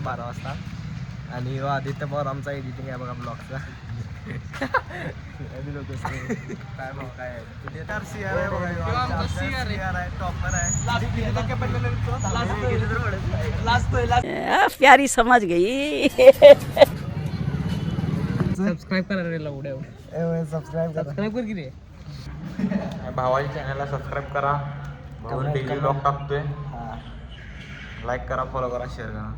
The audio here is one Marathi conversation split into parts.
12 वाजता. आणि आदित्य पवार आमचा एडिटिंग आहे बघा ब्लॉगचा. काय भाऊ काय टॉपर आहे. प्यारी समझ गई. सबस्क्राईब करा रे लावड्या. सबस्क्राईब कर की रे. भावाच्या चॅनलला सबस्क्राइब करा. भाऊ डेली ब्लॉग टाकतोय. लाईक करा, फॉलो करा, शेअर करा.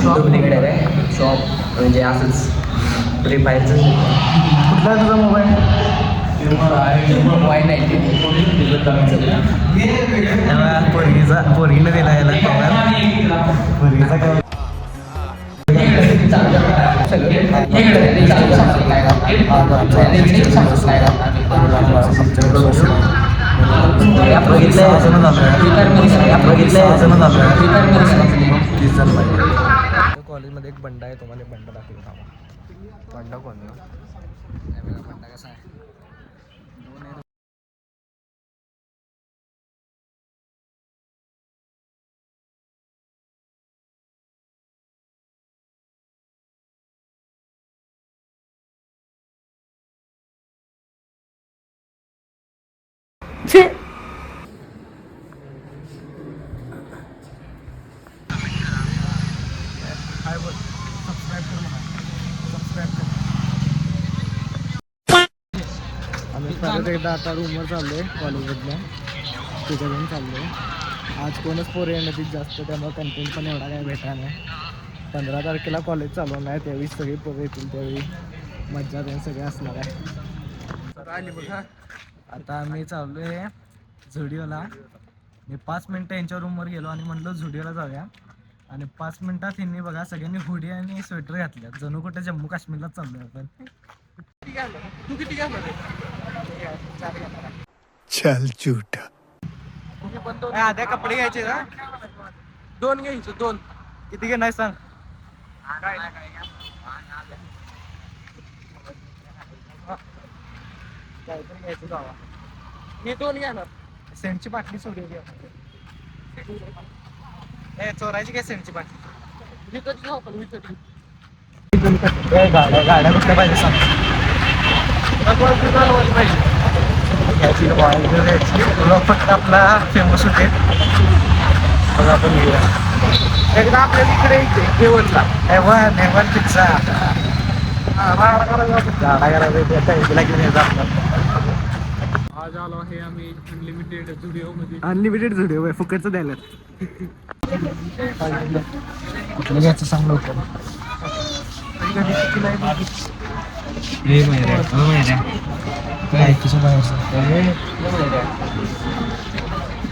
शॉप निघणार आहे. शॉप म्हणजे असंच फ्री फायरचं. कुठला तुझा मोबाईल? पोरगीनं दिला याला पोरगीचा काय कॉलेजमध्ये एक बंडा आहे. तुम्हाला एक बंडा दाखवतो थांबा. बंडा कोण आहे? बंडा कसा आहे? आम्ही परत एकदा आता रूमवर चाललो आहे कॉलेजमधल्या. तिथे जाऊन चाललो आहे. आज कोणच पोरं येणार ती जास्त, त्यामुळे कंटेंट पण एवढा काय भेटणार नाही. 15 तारखेला कॉलेज चालू आहे. त्यावेळी सगळी पोरं येतील. त्यावेळी मज्जा त्यांनी सगळे असणार आहे. आली बघा. आता आम्ही चाललो आहे झुडिओला. मी 5 मिनटं यांच्या रूमवर गेलो आणि म्हटलं झुडिओला जाऊया. आणि 5 मिनटात यांनी बघा सगळ्यांनी हुडी आणि स्वेटर घातल्या. जणू कुठे जम्मू काश्मीरला चाललो आहे आपण. तू किती घालणार? चल झूठा. आध्या कपडे घ्यायचे का? 2 घ्यायचे. 2 किती घेणार सांग? काहीतरी घ्यायचं जावा. मी 2 घेणार. सेंटची बाटली सोडली. चोरायची काय सेंटची बाटली? गाड्या कुठल्या पाहिजे सांग. फक्त आपला फेमस होते बघा. आपण घेऊया एकदा आपल्या तिकडे जेवणला नेवन पिझ्झा. गाडा करायला घेऊन यायचा आपला. आज आलो आहे आम्ही अनलिमिटेड झुडिओमध्ये. अनलिमिटेड झुडिओ आहे. फुकटचं द्यायला. कुठलं घ्यायचं सांग लवकर.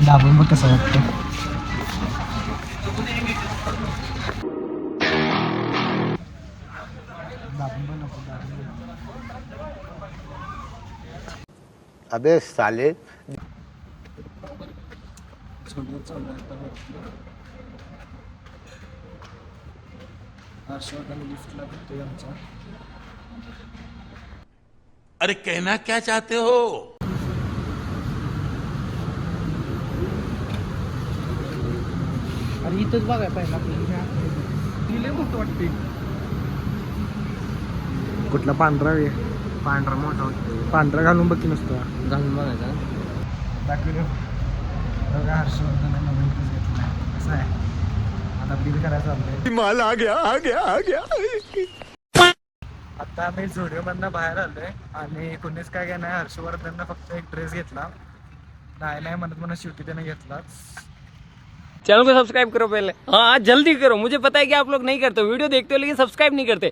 दाबून बघ कसं वाटतं. अबे साले. अरे कहना क्या चाहते हो? अरे इथंच बघाय पाहिजे आपल्याला. मोठं वाटते. कुठला पांढरा आहे? पांढरा मोठा वाटतो. पांढरा घालून बघ की नुसतं घालून बघायचा. दाखवलं बघा. हर्षवर्धन नवीन पीस घेतला. कसं आहे? आता बिल करायचं चाललंय. माल आ गया. आता आम्ही झुडिओमधनं बाहेर आलोय आणि कुणीच काय नाही. हर्षवर्धननं फक्त एक ड्रेस घेतला. नाही म्हणत शेवटी त्याने घेतलाच. चैनल को सब्सक्राइब करो पहले. हाँ जल्दी करो. मुझे पता है कि आप लोग नहीं करते, वीडियो देखते हो लेकिन सब्सक्राइब नहीं करते.